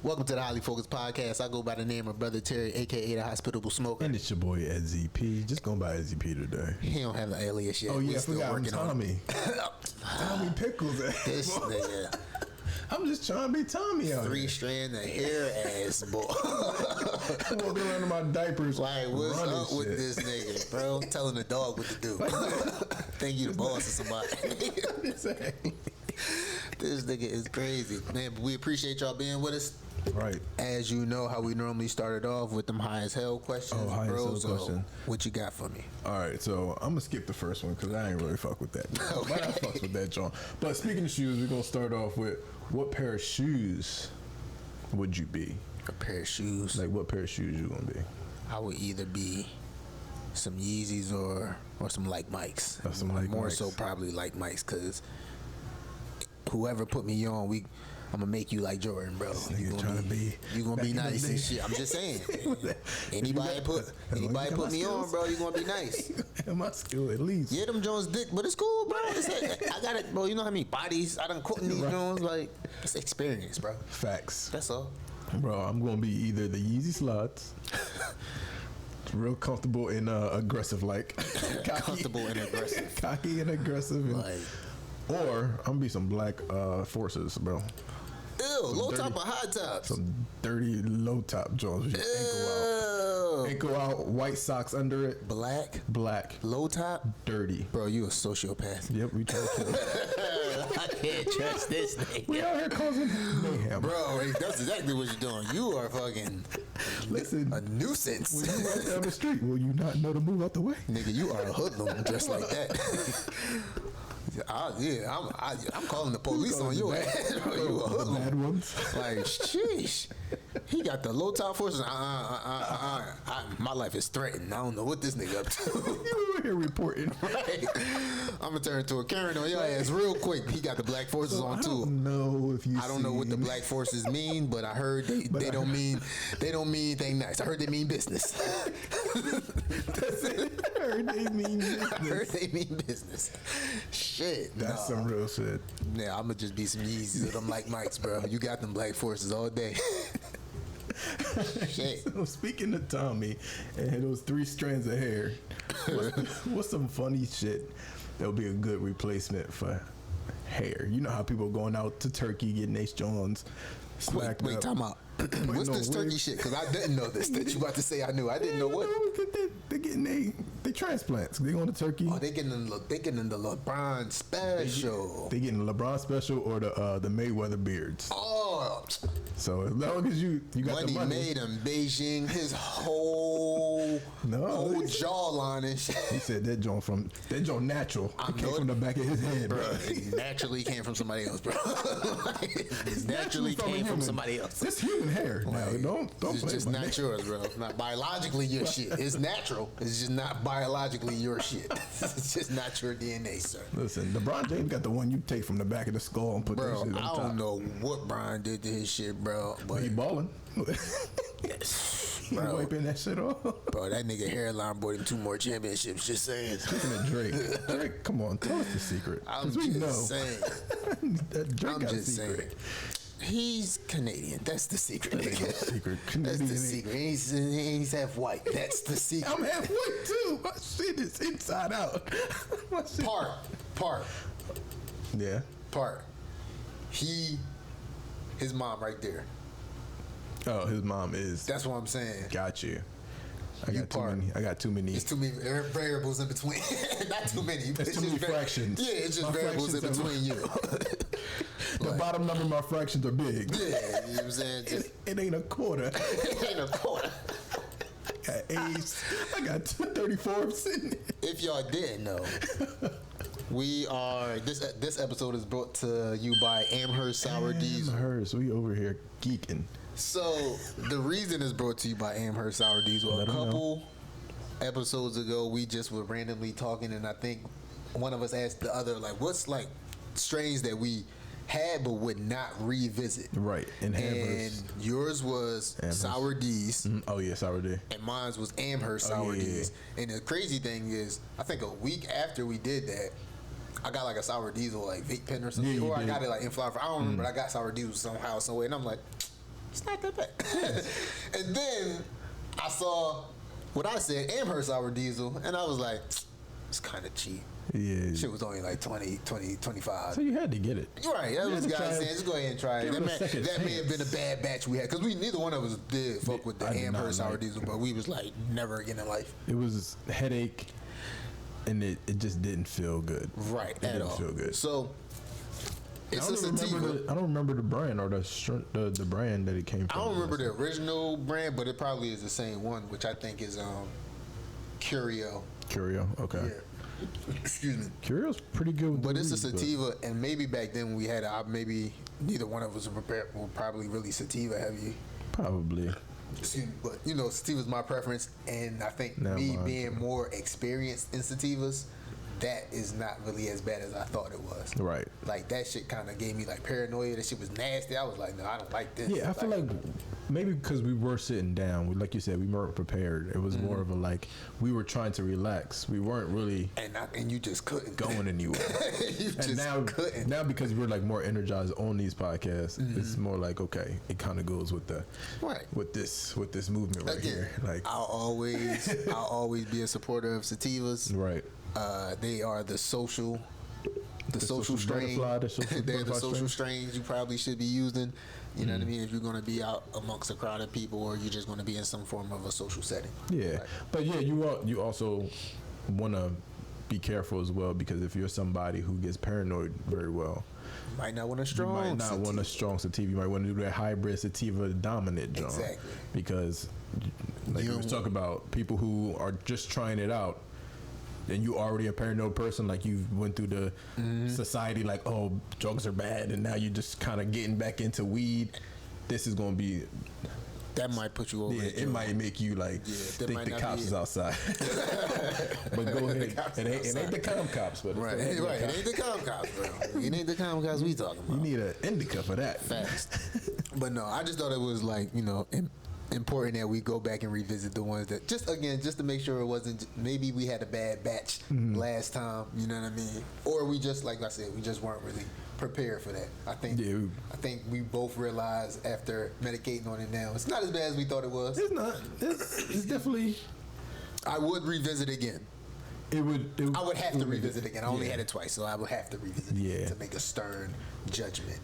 Welcome to the Highly Focused Podcast. I go by the name of Brother Terry, a.k.a. the Hospitable Smoker. And it's your boy, EZP. Just going by EZP today. He don't have the alias yet. Oh, yeah, I forgot I'm Tommy. Tommy Pickles. This nigga. I'm just trying to be Tommy out 3 strand of hair ass boy. I'm walking around in my diapers. Like, what's up with this nigga, bro? Telling the dog what to do. Think you the boss of somebody. Exactly. This nigga is crazy. Man, but we appreciate y'all being with us. Right. As you know how we normally started off with them high as hell questions. Oh, high bro. as hell question. What you got for me? All right, so I'm going to skip the first one because I ain't really fuck with that. Okay. But I fucks with that, John. But speaking of shoes, we're going to start off with what pair of shoes would you be? A pair of shoes? Like, what pair of shoes you going to be? I would either be some Yeezys or some Like Mikes. Some Like More Mikes. so probably Like Mikes, because whoever put me on, I'm gonna make you like Jordan, bro. You gonna be nice and shit. I'm just saying. Anybody put me on, bro, you gonna be nice. My skill at least. Yeah, them Jones dick, but it's cool, bro. I got it, bro. You know how many bodies I done caught in these Jones? Like, it's experience, bro. Facts. That's all. Bro, I'm gonna be either the Yeezy Slots. Real comfortable and aggressive, like Comfortable and aggressive. Cocky and aggressive, and, Like, or I'm gonna be some black forces, bro. ew, low top or high tops? Some dirty low top Jones. With your ankle out, white socks under it. Black, Low top? dirty. Bro, you a sociopath. Yep, we try to kill. I can't trust this nigga. We out here causing mayhem, Bro, that's exactly what you're doing. You are fucking Listen, a nuisance. when you walk down the street, will you not know to move out the way? Nigga, you are a hoodlum dressed like that. I'm calling the police on your ass. Bro, you a The hoodlum. bad ones. Like, sheesh. He got the low top forces. My life is threatened. I don't know what this nigga up to. You over here reporting. Right. I'm gonna turn into a Karen on your ass real quick. He got the black forces on too. I don't know what the black forces mean, but I heard they don't mean anything nice. I heard they mean business. That's it. I heard they mean business. I heard they mean business. Shit. That's some real shit. Yeah, I'ma just be some Yeezys or them Like Mikes, bro. You got them black forces all day. Shit. So speaking of Tommy and those 3 strands of hair, what's some funny shit that would be a good replacement for hair? You know how people going out to Turkey getting Ace Jones smacked Wait, up. time out. What's this turkey shit? Because I didn't know this. That you about to say I knew. I didn't know what. They're getting they transplants. They going to Turkey. Oh, they getting the LeBron special. They getting the LeBron special or the Mayweather beards. Oh, So as long as you got money the money, made him Beijing his whole jawline and shit. he said that joint natural. It came from the back of his head, Bro, bro. it naturally came from somebody else, bro. It naturally came from somebody else. It's human hair. Now, don't It's play just with my not name. yours, bro. It's not biologically your shit. It's natural. It's just not biologically your shit. It's just not your DNA, sir. Listen, LeBron James got the one you take from the back of the skull and put that Bro, shit on I top. don't know what Brian did to his shit, bro. But He balling. He Bro. wiping that shit off. bro, that nigga hairline bought him 2 more championships. Just saying. Speaking of Drake, Drake, come on, tell us the secret. I'm 'Cause we know just saying. that Drake I'm got a just saying. secret. He's Canadian. That's the secret, That ain't no nigga. secret. That's Canadian the ain't- secret. He's half white. That's the secret. I'm halfway too. My shit is inside out. My shit. Part. Yeah. His mom right there. Oh, his mom is. That's what I'm saying. Got you. I You got too part. many. I got too many. It's too many variables in between. Not too many. It's too many fractions. Yeah, it's just My variables in fractions are- between you. The bottom number of my fractions are big. Yeah, you know what I'm saying? Just, It ain't a quarter. it ain't a quarter. I got A's. I got 234 sitting there. If y'all didn't know, we are this episode is brought to you by Amherst Sour Diesel. Amherst, we over here geeking. So the reason it's brought to you by Amherst Sour Diesel. Let A 'em know. couple episodes ago, we just were randomly talking, and I think one of us asked the other, like, what's like strains that we had but would not revisit. Right. And yours was Amherst. Sour Diesel. Oh yeah, Sour D. And mine was Amherst Sour Diesel. And the crazy thing is, I think a week after we did that, I got like a Sour Diesel like vape pen or something, or I got it like in flower. I don't remember, but I got Sour Diesel somehow, some way, and I'm like, it's not that bad. And then I saw what I said, Amherst Sour Diesel, and I was like, it's kind of cheap. Yeah. Shit was only like 20, 25. So you had to get it. You're right. That was the guy saying, just go ahead and try it. That may have been a bad batch we had, because neither one of us did fuck with the Amherst Sour Diesel, but we was like, never again in life. It was headache, and it just didn't feel good. Right, it didn't feel good. So it's a sativa. I don't remember the brand or the brand that it came from. I don't remember the original brand, but it probably is the same one, which I think is Curio. Curio, okay. Yeah. Excuse me. Curio's pretty good. But it's a sativa, and maybe back then when we had maybe neither one of us were probably really sativa heavy. Probably. Excuse me, but sativa's my preference, and I think being more experienced in sativas, that is not really as bad as I thought it was. Right. Like that shit kind of gave me like paranoia. That shit was nasty. I was like, no, I don't like this. Yeah, I feel like maybe because we were sitting down, like you said, we weren't prepared. It was more of a we were trying to relax. We weren't really and you just couldn't going anywhere. couldn't. Now because we're like more energized on these podcasts, it's more like okay, it kind of goes with the with this movement right here. Like I'll always be a supporter of sativas. Right. They are the social strain. They're the social strains you probably should be using. You know what I mean? If you're going to be out amongst a crowd of people, or you're just going to be in some form of a social setting. Yeah, but yeah, you also want to be careful as well, because if you're somebody who gets paranoid very well, you might not want a strong. Sativa. You might want to do that hybrid sativa dominant joint. Exactly. Because like you was talking about people who are just trying it out. And you already a paranoid person, like you went through the society, like, oh, drugs are bad, and now you're just kind of getting back into weed. This is gonna be that might put you over. Yeah, it might make you like think the cops is outside. But go ahead, it ain't the com cops, but right, it ain't the com cops, bro. It ain't the com cops we talking about. You need an indica for that. Fast. But no, I just thought it was like important that we go back and revisit the ones that just to make sure it wasn't maybe we had a bad batch last time, you know what I mean, or we just, like I said, we just weren't really prepared for that. I think we both realized after medicating on it now, it's not as bad as we thought it was. It's not. It's definitely. I would revisit again. I would have to revisit again. I only had it twice, so I would have to revisit it to make a stern judgment.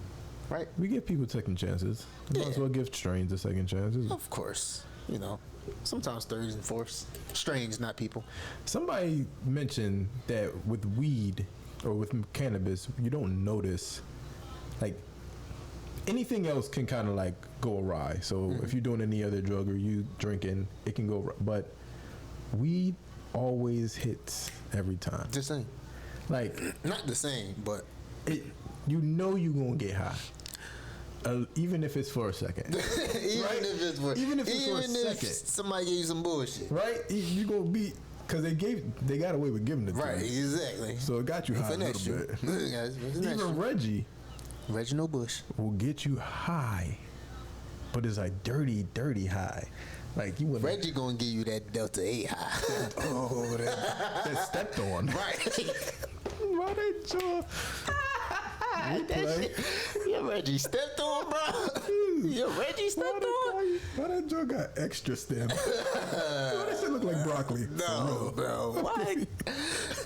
Right. We give people second chances. Might as well give strains a second chances. Of course. Sometimes thirds and fourths. Strains, not people. Somebody mentioned that with weed or with cannabis, you don't notice, like, anything else can kind of like go awry. So if you're doing any other drug or you drinking, it can go awry. But weed always hits every time. The same. Like, not the same, but you're gonna get high. Even if it's for a second. Even if it's for a second. Somebody gave you some bullshit. Right? You gonna be, because they got away with giving it to you. Right, exactly. So it got you high a little bit. Even Reginald Bush will get you high, but it's like dirty high. Like Reggie gonna give you that Delta 8 high. that stepped on. Right. Why they jaw? Yeah, Reggie stepped on, bro. Yeah, Reggie stepped on. Why that jaw got extra stem? Why does it look like broccoli? No, bro. Why?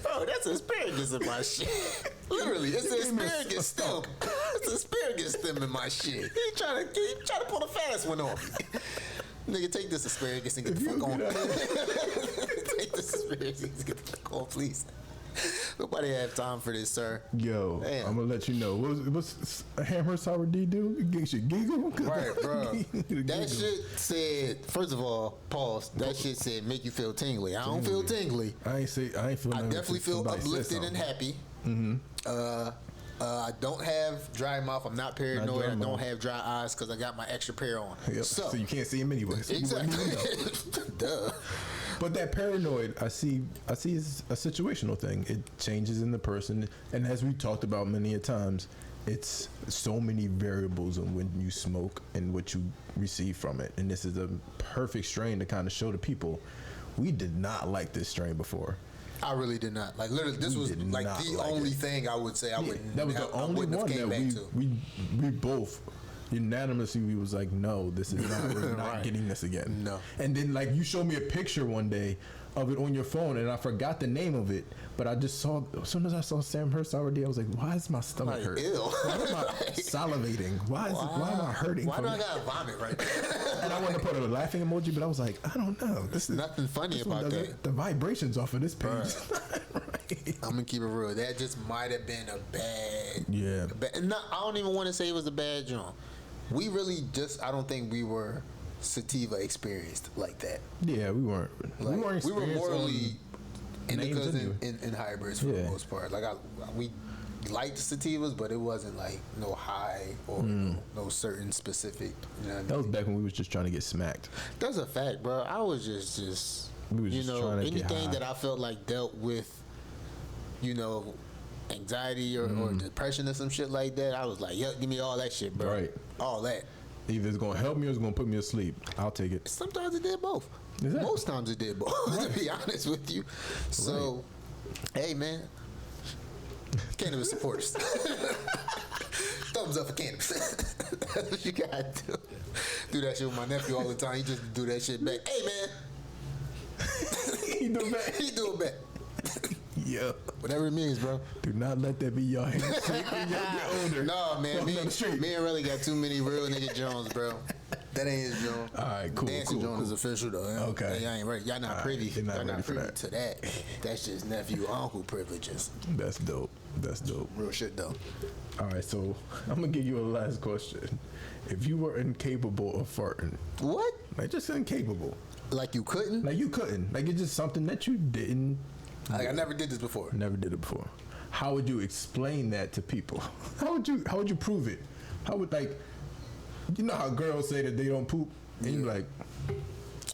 Bro, that's asparagus in my shit. Literally, it's an asparagus stem. It's an asparagus stem in my shit. He trying to pull the fast one on me. Nigga, take this asparagus and get the fuck on. Take this asparagus and get the fuck on, please. Nobody have time for this, sir. Yo, damn. I'm gonna let you know. What's a Amherst Sour D do? It gets you giggle. Right, bro. That shit said, first of all, pause. That shit said make you feel tingly. I don't feel tingly. I definitely feel uplifted and happy. I don't have dry mouth. I'm not paranoid. I don't have dry eyes because I got my extra pair on. Yep. So you can't see them anyway. So exactly. Duh. But that paranoid, I see is a situational thing. It changes in the person, and as we talked about many a times, it's so many variables in when you smoke and what you receive from it. And this is a perfect strain to kind of show the people, we did not like this strain before. I really did not. Like, literally, this was like the only thing I would say I wouldn't. That was the only one that we both unanimously, we was like, no, this is not, we're not getting this again. No. And then, like, you showed me a picture one day of it on your phone, and I forgot the name of it, but I just saw, as soon as I saw Amherst Sour Diesel, I was like, why is my stomach hurt? Ew. Why am I salivating? Why am I hurting? Why do I gotta vomit right now? And I wanted to put a laughing emoji, but I was like, I don't know. This is nothing funny about that. The vibrations off of this page. Right. I'm gonna keep it real. That just might have been a bad. Yeah. I don't even want to say it was a bad joint. We really I don't think we were sativa experienced like that. Yeah, we weren't. Like, we were morally indicas and hybrids for the most part. Like we liked sativas, but it wasn't like no high or no certain specific. You know what that was back when we was just trying to get smacked. That's a fact, bro. I was just we was just trying to anything that I felt like dealt with, anxiety or depression or some shit like that. I was like, yeah, give me all that shit, bro. Right. All that. Either it's gonna help me or it's gonna put me asleep. I'll take it. Sometimes it did both. Most times it did both. To be honest with you. So, hey man, cannabis supporters. Thumbs up for cannabis. That's what you gotta do. Do that shit with my nephew all the time. He just do that shit back. Hey man. He do it back. He do it back. Yeah. Whatever it means, bro. Do not let that be your handshake when you get older. No, man. Me and Relly got too many real nigga Jones, bro. That ain't his Jones. All right, cool. Dancing Jones is official, though. Okay. Y'all ain't ready. Y'all not privy. Y'all not privy to that. That's just nephew, uncle privileges. That's dope. That's dope. Real shit, though. All right, so I'm going to give you a last question. If you were incapable of farting. What? Like, just incapable. Like you couldn't? Like you couldn't. Like it's just something that you didn't. Like I never did this before. Never did it before. How would you explain that to people? How would you prove it? How would you know how girls say that they don't poop? And you like,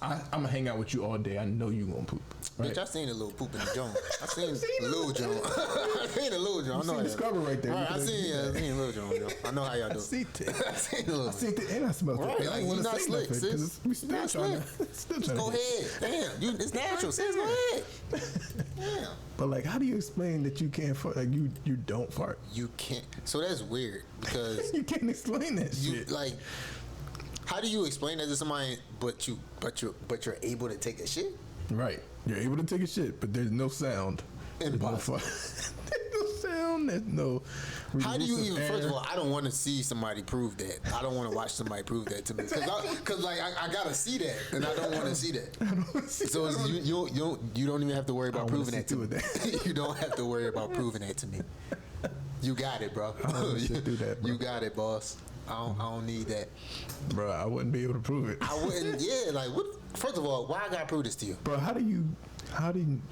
I'm gonna hang out with you all day. I know you gonna poop. Right? Bitch, I seen a little poop in the joint. I seen a little joint. I seen a little joint. I know the scrubber right there. Right, I seen a little joint. I know how y'all do. I seen it. I seen a little. I seen it and I smelled it. I don't want to say slick, nothing because we still trying to. Go ahead. Damn, it's natural. Sis, go ahead. Damn. But how do you explain that you can't fart? Like you don't fart. You can't. So that's weird because you can't explain that shit. Like, how do you explain that to somebody? But you're able to take a shit. Right. You're able to take a shit, but there's no sound. Impossible. There's no sound. There's no. How do you even? First of all, I don't want to see somebody prove that. I don't want to watch somebody prove that to me because I gotta see that, and I don't want to see that. So you don't even have to worry about proving that to me. You don't have to worry about proving that to me. You got it, bro. I don't do that, bro. You got it, boss. I don't need that, bro. I wouldn't be able to prove it. I wouldn't. Yeah, like what? First of all, why I gotta prove this to you, bro? How do you?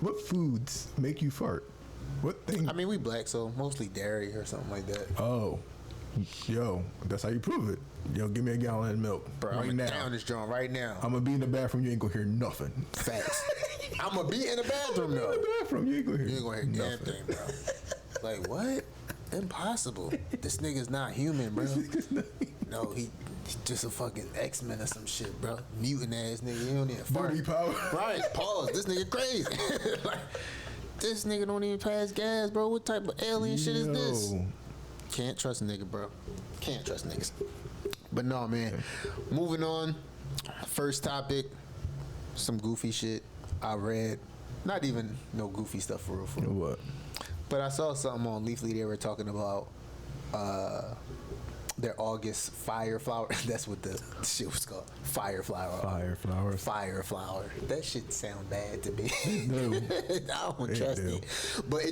What foods make you fart? What thing? I mean, we black, so mostly dairy or something like that. Oh, yo, that's how you prove it. Yo, give me a gallon of milk, bro. Right I'm now. Down this joint right now. I'm gonna be in the bathroom. You ain't gonna hear nothing. Facts. I'm gonna be in the bathroom though. In the bathroom, you ain't gonna hear. You ain't gonna hear damn thing, bro. Like what? Impossible. This nigga's not human, bro. No, he just a fucking X-Men or some shit, bro. Mutant ass nigga. He don't even fart. Booty power. Right. Pause. This nigga crazy. Like, this nigga don't even pass gas, bro. What type of alien shit is this? Can't trust a nigga, bro. Can't trust niggas. But no, man. Moving on. First topic. Some goofy shit I read. Not even no goofy stuff for real. What? But I saw something on Leafly. They were talking about their August fire flower. That's what the shit was called. Fire flower. Fire flowers. Fire flower. That shit sound bad to me. No. I don't trust it. But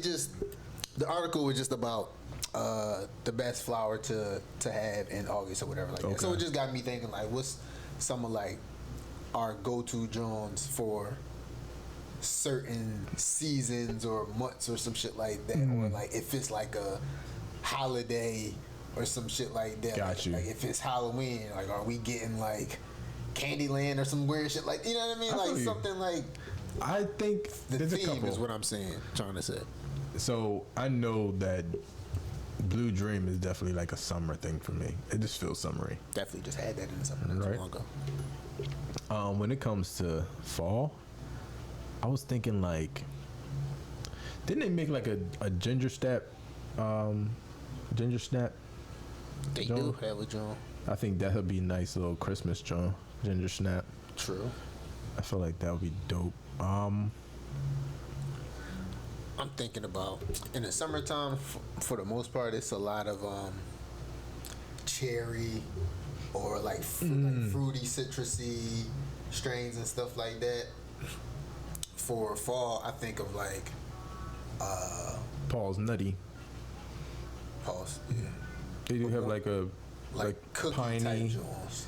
the article was just about the best flower to have in August or whatever like that. So it just got me thinking like, what's some of like our go-to Jones for certain seasons or months or some shit like that, or like if it's like a holiday or some shit like that. Got you. Like if it's Halloween, like are we getting like Candyland or some weird shit like, you know what I mean? Like something like. I think the there's theme a couple. Is what I'm saying, trying to say. So I know that Blue Dream is definitely like a summer thing for me. It just feels summery. Definitely just had that in the summer not too long ago. When it comes to fall, I was thinking like, didn't they make like a ginger snap? Ginger snap. They John? do have a John. I think that would be a nice little Christmas John. Ginger snap. True. I feel like that would be dope. I'm thinking about in the summertime. For the most part, it's a lot of cherry or like fruity, citrusy strains and stuff like that. For fall, I think of like Paul's Nutty. Paul's, yeah. They do have like a cookie piney type Jones.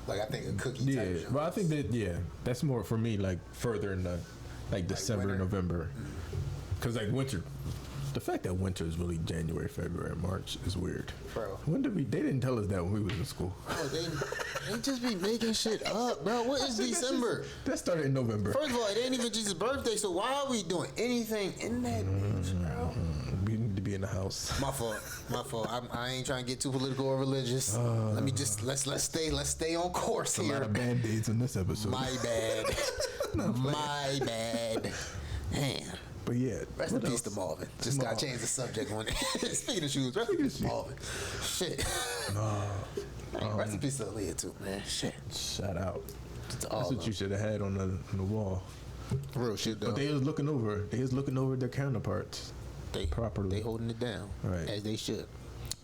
Like I think a cookie type Jones. But I think that that's more for me like further in the like December, winter. November, because like winter. The fact that winter is really January, February, March is weird. Bro. When did they didn't tell us that when we was in school. Oh, they just be making shit up, bro. What is December? That started in November. First of all, it ain't even Jesus' birthday, so why are we doing anything in that bitch, bro? We need to be in the house. My fault. I ain't trying to get too political or religious. Let me just let's stay on course here. A lot of band-aids in this episode. My bad. My bad. Man. But yeah, Rest in peace to Marvin. Just got to change the subject on it. Speaking of shoes, rest in peace to Marvin. Shit. Rest in peace to Aaliyah too, man. Shit. Shout out. That's what you should have had on the wall. Real shit though. But they was looking over their counterparts. Properly. They holding it down. Right. As they should.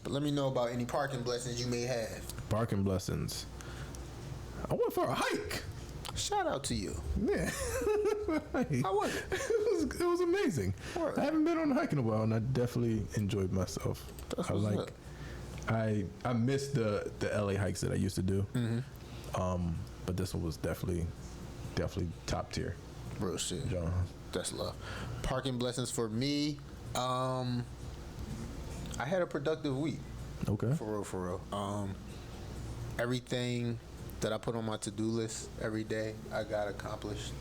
But let me know about any parking blessings you may have. Parking blessings. I went for a hike. Shout out to you. Yeah. How was it? It was amazing. Word. I haven't been on a hike in a while, and I definitely enjoyed myself. That's what's up. I missed the LA hikes that I used to do. But this one was definitely top tier. Real shit. John. That's love. Parking blessings for me. I had a productive week. Okay. For real. Everything that I put on my to-do list every day, I got accomplished.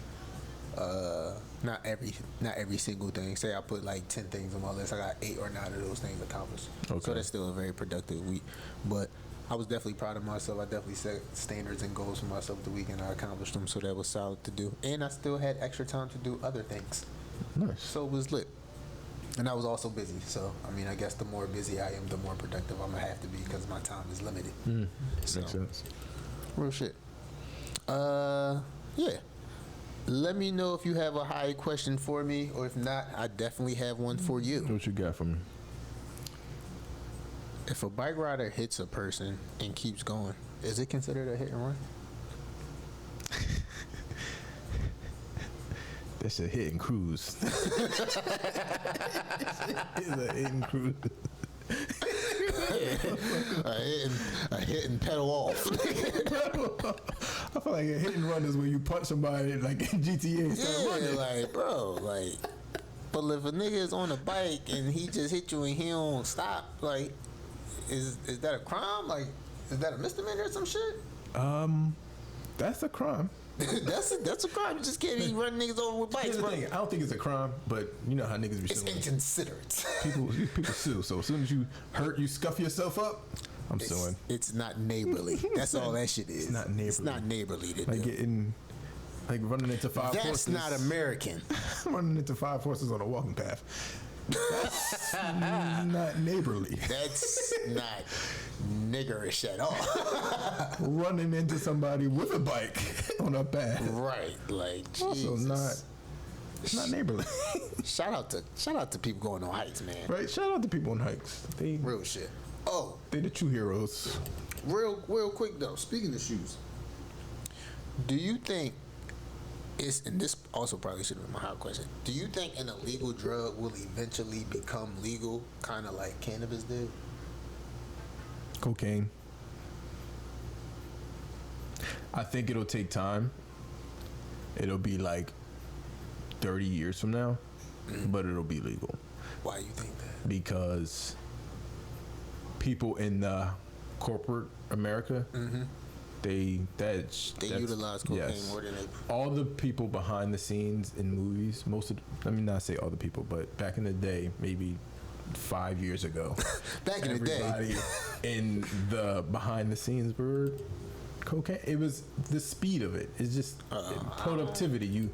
Not every single thing. Say I put like 10 things on my list, I got 8 or 9 of those things accomplished. Okay. So that's still a very productive week. But I was definitely proud of myself. I definitely set standards and goals for myself the week, and I accomplished them. So that was solid to do. And I still had extra time to do other things. Nice. So it was lit. And I was also busy. So, I mean, I guess the more busy I am, the more productive I'm going to have to be because my time is limited. So, makes sense. real shit. Yeah. Let me know if you have a high question for me, or if not, I definitely have one for you. What you got for me? If a bike rider hits a person and keeps going, is it considered a hit and run? That's a hit and cruise. It's a hit and cruise. a hit and pedal off. I feel like a hit and run is where you punch somebody like in GTA and start running. Like, bro, like, but if a nigga is on a bike and he just hit you and he don't stop, like, is that a crime? Like, is that a misdemeanor or some shit? That's a crime. That's a crime. You just can't even run niggas over with bikes, Here's the bro. thing. I don't think it's a crime, but you know how niggas be It's suing. inconsiderate. People sue. So as soon as you scuff yourself up, I'm suing. It's not neighborly. That's all that shit is. It's not neighborly. It's not neighborly to Like do. running into 5 horses. That's not American. Running into 5 horses on a walking path. That's not neighborly. That's not niggerish at all. Running into somebody with a bike on a path. Right. Like, Also Jesus. it's not neighborly. Shout out to people going on hikes, man. Right? Shout out to people on hikes. Real shit. Oh, They the true heroes. real quick though. Speaking of shoes, do you think and this also probably should have been my hot question. Do you think an illegal drug will eventually become legal, kind of like cannabis did? Cocaine. I think it'll take time. It'll be like 30 years from now, but it'll be legal. Why do you think that? Because people in the corporate America, they utilize cocaine more than they. All the people behind the scenes in movies, let me not say all the people, but back in the day, maybe 5 years ago. Back in the day. Everybody in the behind the scenes were cocaine. It was the speed of it. It's just productivity. You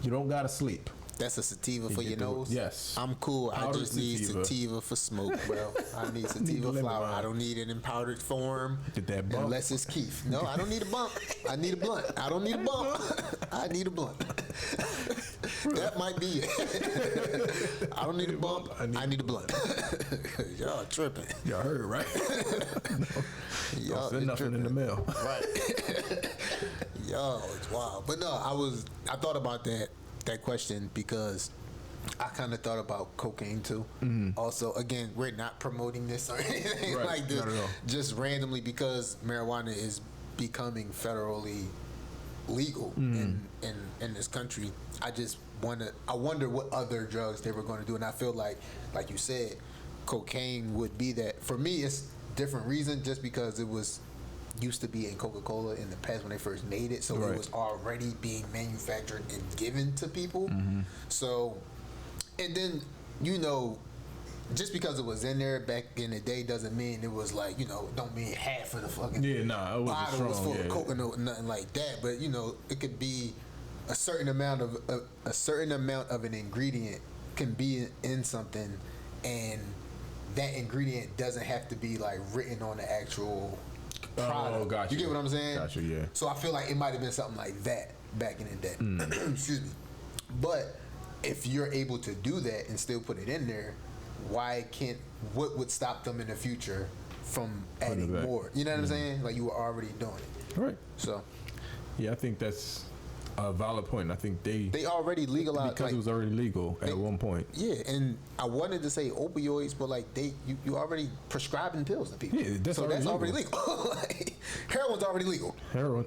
don't gotta sleep. That's a sativa for your nose? Yes. I'm cool. I just need sativa for smoke, bro. I need sativa flower. I don't need it in powdered form. Get that bump. Unless it's Keith. No, I don't need a bump. I need a blunt. I don't need a bump. I need a blunt. That might be it. I don't need a bump. I need a blunt. Y'all tripping. Y'all heard, right? Y'all send nothing in the mail. Right. Yo, it's wild. But no, I thought about that question because I kind of thought about cocaine too. Also, again, we're not promoting this or anything like this. Not at all. Just randomly because marijuana is becoming federally legal in this country. I wonder what other drugs they were going to do, and I feel like you said, cocaine would be that. For me, it's different reason, just because it was used to be in Coca-Cola in the past when they first made it, so it was already being manufactured and given to people. So, and then just because it was in there back in the day doesn't mean it was like, don't mean half of the fucking bottle was full of coconut, nothing like that. But it could be a certain amount of an ingredient can be in something, and that ingredient doesn't have to be like written on the actual product. Oh, gotcha. You get what I'm saying? Gotcha, yeah. So I feel like it might have been something like that back in the day. Excuse me. But if you're able to do that and still put it in there, what would stop them in the future from adding more? You know what I'm saying? Like, you were already doing it. Right. So, yeah, I think that's a valid point. I think they already legalized, because it was already legal at one point. Yeah, and I wanted to say opioids, but like you already prescribing pills to people. Yeah, that's already legal. Like, heroin's already legal. Heroin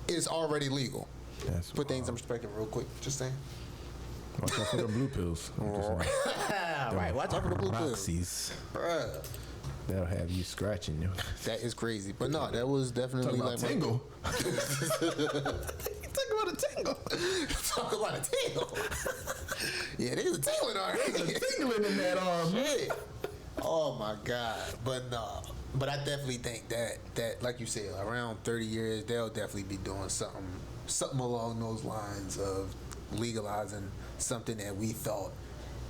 is already legal. That's put things in perspective real quick. Just saying. Watch out for the blue pills. Right, watch out for the blue pills. Bruh. That'll have you scratching you. That is crazy. But no, that was definitely like tingle. Talk about a tingle. Talk about a tingle. Yeah, there's a tingling already. There's a tingling in that arm. Shit. Oh my God. But no. But I definitely think that like you said, around 30 years, they'll definitely be doing something along those lines of legalizing something that we thought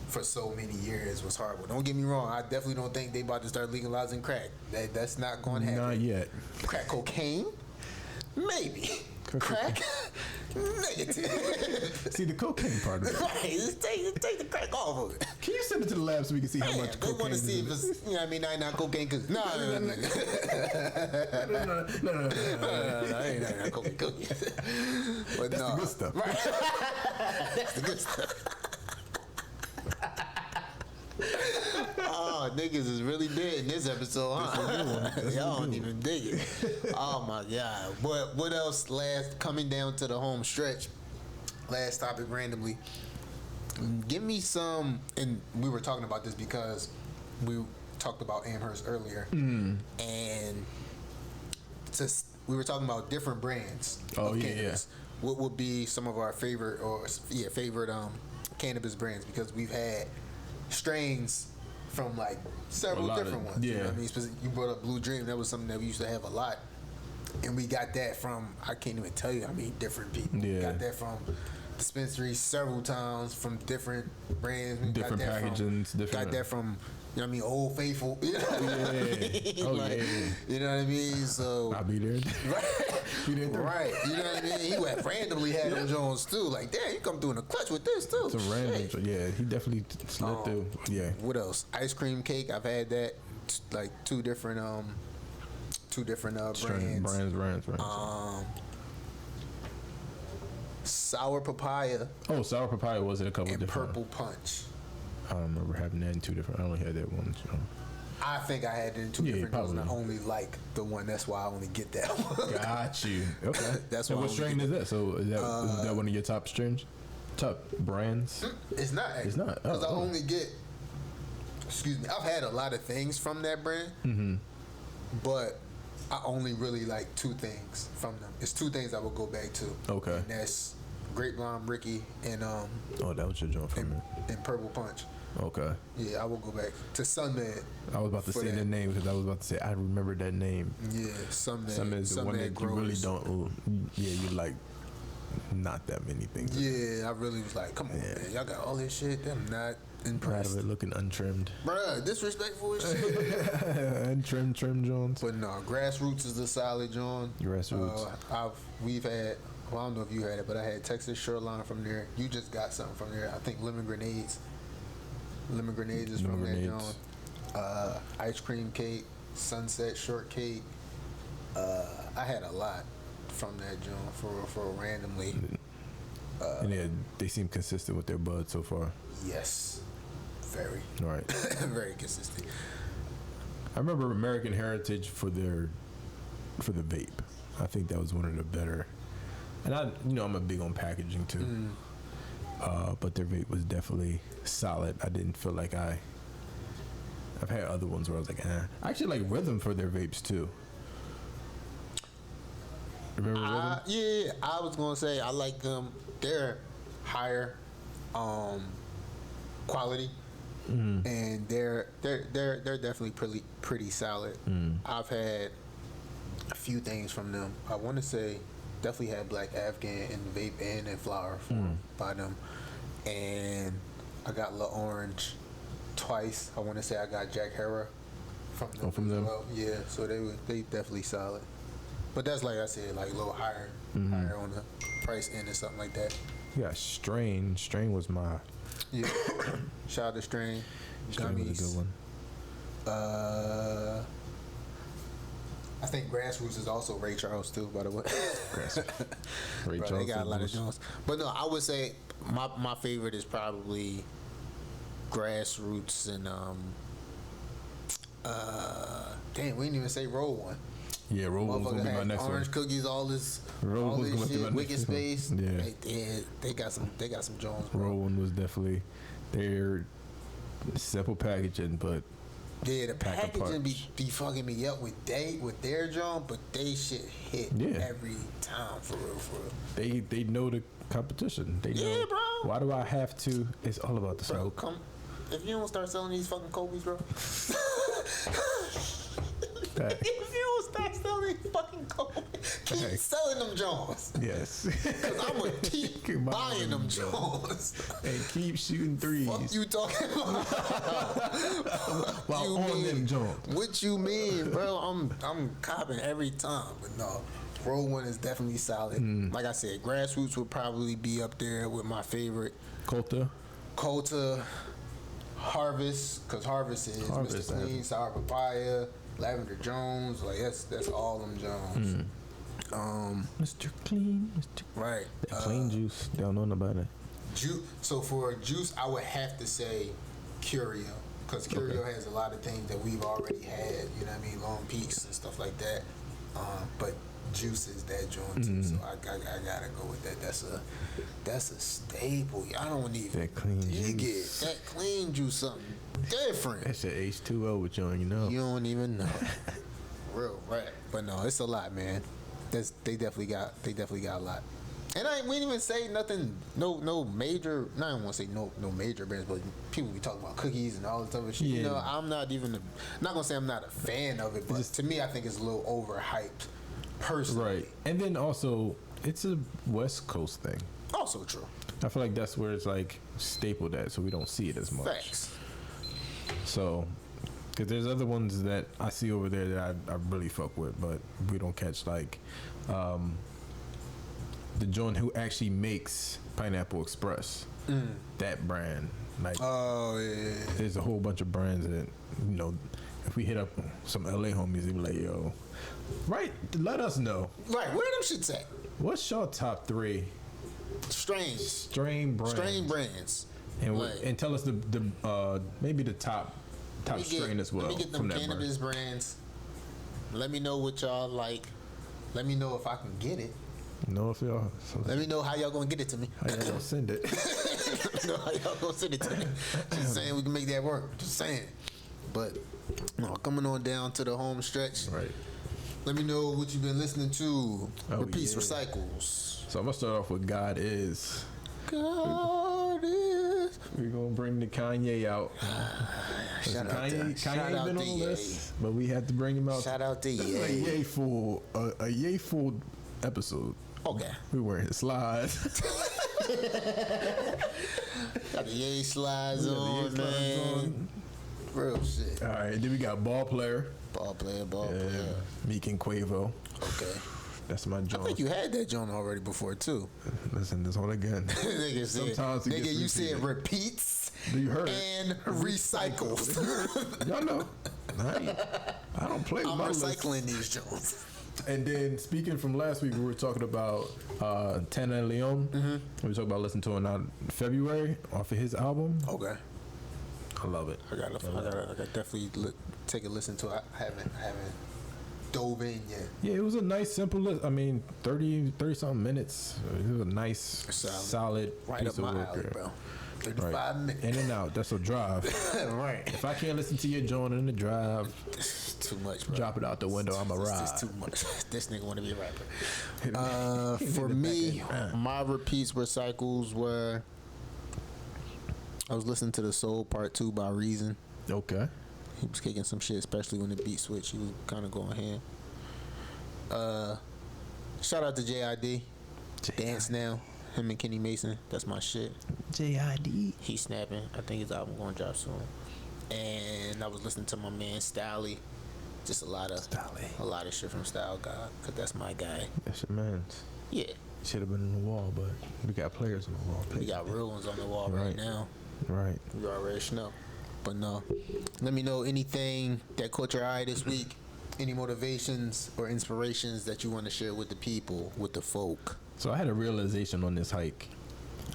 for so many years was horrible. Don't get me wrong. I definitely don't think they about to start legalizing crack. That's not going to happen. Not yet. Crack cocaine? Maybe. Crack? Negative. See the cocaine part of it. Right. Just take the crack off of it. Can you send it to the lab so we can see how much cocaine? They want to see if it's, not cocaine. Cause no, I ain't not cocaine cookies. But that's the good stuff. Right. That's the good stuff. Oh, niggas is really dead in this episode, huh? Y'all don't even dig it. Oh my God. But what else? Coming down to the home stretch. Last topic randomly. Give me some, and we were talking about this because we talked about Amherst earlier, and we were talking about different brands of cannabis. What would be some of our favorite cannabis brands? Because we've had strains from like several different ones. Yeah. You know what I mean? You brought up Blue Dream. That was something that we used to have a lot. And we got that from, I can't even tell you how many different people. Yeah. We got that from dispensaries several times, from different brands. We different packagings. Got that from, Old Faithful. You know what I mean? You know what I mean? So I'll be there. Right. Right. You know what I mean? He went randomly had them Jones too. Like, damn, you come through in the clutch with this too. It's a random. Yeah, he definitely slid through. Yeah. What else? Ice cream cake. I've had that. Like two different brands. Sour papaya. Oh, sour papaya was it a couple and different? Purple punch. I don't remember having that in two different. I only had that one. I think I had it in two different ones, and I only like the one. That's why I only get that one. Got you. Okay. That's why. What strain is that? So is that one of your top strains? Top brands? It's not. Actually. It's not. Because I only get. Excuse me. I've had a lot of things from that brand, but I only really like two things from them. It's two things I will go back to. Okay. And that's Grape Lime Ricky, and Oh, that was your joint from me. and Purple Punch. Okay. Yeah, I will go back to Sunman. I was about to say that name because I was about to say I remember that name. Yeah, Sunman. Sunman is the one that growers. you really don't. Yeah, you like not that many things. Yeah, I really was like, come on, man, y'all got all this shit. I'm not impressed. Proud of it looking untrimmed. Bruh, disrespectful as shit. Untrimmed, trim Jones. But no, Grassroots is a solid John. Grassroots. We've had. Well, I don't know if you had it, but I had Texas Shoreline from there. You just got something from there. I think Lemon Grenades. Lemon Grenades is from that John. Ice Cream Cake, Sunset Shortcake. I had a lot from that John for randomly. And they seem consistent with their bud so far. Yes, very. Right. Very consistent. I remember American Heritage for the vape. I think that was one of the better. And I'm a big on packaging too. But their vape was definitely solid. I didn't feel like I've had other ones where I was like, I actually like Rhythm for their vapes too. Remember Rhythm? Yeah, I was gonna say I like them. They're higher quality, and they're definitely pretty solid. I've had a few things from them. I want to say definitely had Black Afghan in vape and in flower form by them, and I got La Orange twice. I want to say I got Jack Hera from them. From them. Well. Yeah, so they definitely solid. But that's like I said, like a little higher on the price end or something like that. Yeah, Strain. Strain was my. Yeah. Shout out to Strain. Strain Gummies. was a good one. I think Grassroots is also Ray Charles too, by the way. Ray Bro, Charles. they got a lot of Jones. But no, I would say my favorite is probably Grassroots and damn, we didn't even say Roll One. Yeah, Roll One's gonna be my next one. Orange cookies, all this shit, Wicked Space. Yeah, they got some Jones. Bro. Roll One was definitely their simple packaging, but yeah, the packaging be fucking me up with their John, but they shit hit every time for real. They know the competition. They know, bro. Why do I have to? It's all about the smoke. Come, if you don't start selling these fucking Kobe's, bro. If you don't start selling these fucking Kobe's, keep selling them Jones. Yes. Because I'm going to keep buying them Jones. And keep shooting threes. What you talking about? While on them Jones. What you mean, bro? I'm copping every time. But no, Roll One is definitely solid. Like I said, Grassroots would probably be up there with my favorite. Colta, Harvest, because Harvest is Mr. Clean, Sour Papaya, Lavender Jones, like that's all them Jones. Mr. Clean, Mr. Right. That clean juice. They don't know about it. So for juice, I would have to say Curio, because Curio has a lot of things that we've already had. You know what I mean? Long Peaks and stuff like that. But juice is that joint too, so I gotta go with that. That's a staple. I don't even that clean dig juice. it. That clean juice, something different. That's that H2O with you, you know. You don't even know. Real rap. But no, it's a lot, man. They definitely got a lot. And we didn't even say nothing. No major. I don't want to say no major brands, but people be talking about cookies and all this other shit. Yeah. You know, I'm not gonna say I'm not a fan of it, but to me, I think it's a little overhyped. Personally. Right. And then also, it's a West Coast thing. Also true. I feel like that's where it's like stapled at, so we don't see it as much. Facts. So, because there's other ones that I see over there that I really fuck with, but we don't catch, like the joint who actually makes Pineapple Express. That brand. Like, oh yeah. There's a whole bunch of brands that, you know, if we hit up some LA homies, they be like, yo, right, let us know. Right, where them shits at? What's your top 3 strain brands? And tell us the maybe the top strain as well. Let me get them from that cannabis brands. Let me know what y'all like. Let me know if I can get it. No, if y'all. Let me know how y'all gonna get it to me. How y'all gonna send it? Let me know how y'all gonna send it to me. Just saying we can make that work. Just saying. But no, coming on down to the home stretch. Right. Let me know what you've been listening to. Repeats, recycles. So I'm gonna start off with God Is. God Is. We're gonna bring the Kanye out. Shout out Kanye ain't been on the list, but we had to bring him out. Shout out to Ye. A yay full episode. Okay. We wearing his slides. Got the yay slides on, man. Real shit. All right, then we got ball player. Ball player. Meek and Quavo. Okay. That's my joint. I think you had that joint already before too. Listen, this one again. Nigga, you said repeats and recycles. Y'all know. I don't play with my recycling list. These joints. And then speaking from last week, we were talking about Tana Leon. Mm-hmm. We were talking about listening to him in February off of his album. Okay. I love it. I gotta definitely take a listen to it. I haven't dove in yet. Yeah, it was a nice, simple list. I mean, 30 something minutes. It was a nice, solid right piece up of my work. alley, bro. 35 minutes. In and out. That's a drive. Right. If I can't listen to your joint in the drive, it's too much, bro. Drop it out the window. I'm a ride. It's too much. This nigga want to be a rapper. For me, my repeats recycles were. I was listening to the Soul Part 2 by Reason. Okay. He was kicking some shit, especially when the beat switched. He was kind of going hand. Shout out to JID. Dance Now. Him and Kenny Mason. That's my shit. JID. He's snapping. I think his album going to drop soon. And I was listening to my man Styley. Just a lot of shit from Style God, cause that's my guy. That's your man. Yeah. Should have been on the wall, but we got players on the wall. We got real ones on the wall right now. Right. You already know. But no. Let me know anything that caught your eye this week. Any motivations or inspirations that you want to share with the people, with the folk. So I had a realization on this hike.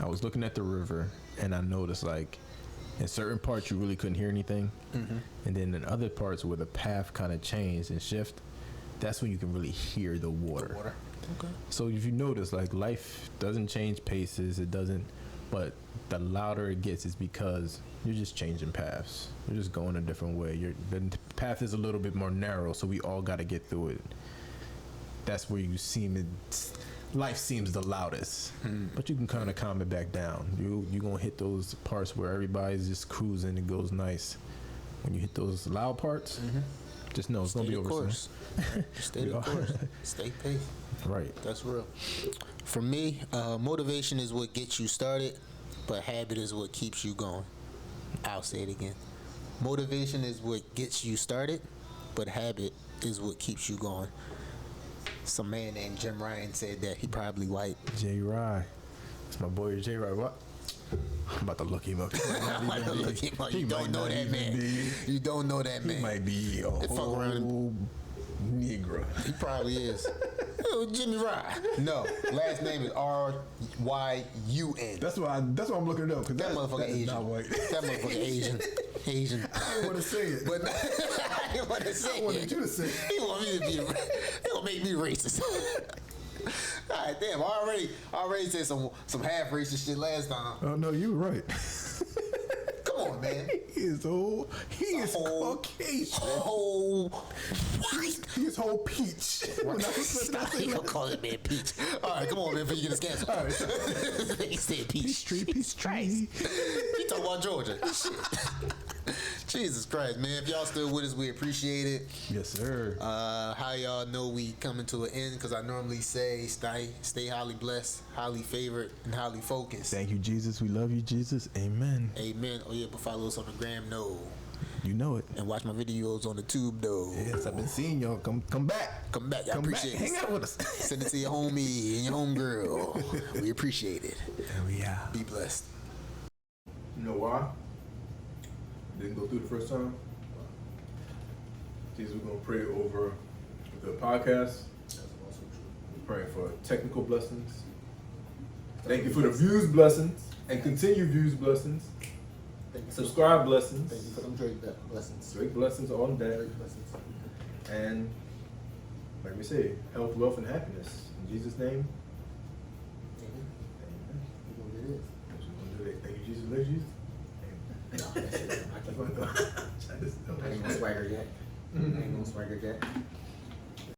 I was looking at the river and I noticed like in certain parts you really couldn't hear anything. Mm-hmm. And then in other parts where the path kind of changed and shift, that's when you can really hear the water. Okay. So if you notice, like life doesn't change paces, it doesn't, but the louder it gets is because you're just changing paths. You're just going a different way. The path is a little bit more narrow, so we all got to get through it. That's where you life seems the loudest, but you can kind of calm it back down. You're going to hit those parts where everybody's just cruising, it goes nice. When you hit those loud parts, just know it's going to be over soon. Stay the course. Stay patient. Right. That's real. For me, motivation is what gets you started, but habit is what keeps you going. I'll say it again. Motivation is what gets you started, but habit is what keeps you going. Some man named Jim Ryan said that. He probably white. J. Rye. That's my boy J. Rye. What? I'm about to look him up. You don't know that man. You don't know that man. He might be a whole Negro. He probably is. Oh, Jimmy Rye. No, last name is Ryun. That's why I'm looking it up, because that motherfucker Asian. Not white. That motherfucker Asian. I didn't want to say it. But I didn't want to say it. I wanted you to say it. He want me to be. He gonna make me racist. All right, damn. I already said some half racist shit last time. Oh no, you were right. Come on, man. He is Caucasian. Whole white. He's whole peach. Stop. You gonna call that man peach. All right, come on, man, before you get us canceled. All right. He said peach. Peach tree. You talking about Georgia. Shit. Jesus Christ, man. If y'all still with us, we appreciate it. Yes, sir. How y'all know we coming to an end? Because I normally say stay highly blessed, highly favored, and highly focused. Thank you, Jesus. We love you, Jesus. Amen. Amen. Oh, yeah, but follow us on the gram, no. You know it. And watch my videos on the tube, though. Yes, I've been seeing y'all. Come back. Come back. I appreciate it. Hang out with us. Send it to your homie and your homegirl. We appreciate it. There we are. Be blessed. You know why? Didn't go through the first time. Jesus, we're going to pray over the podcast. We're praying for technical blessings. Thank you for the views blessings and continued views blessings. Subscribe blessings. Thank you for them Drake blessings. Drake blessings on that. Drake blessings. And like we say, health, wealth, and happiness. In Jesus' name. Amen. Amen. We're going to do this. That's what we're going to do. Thank you, Jesus. Love you. No, that's it. I ain't gonna swagger yet.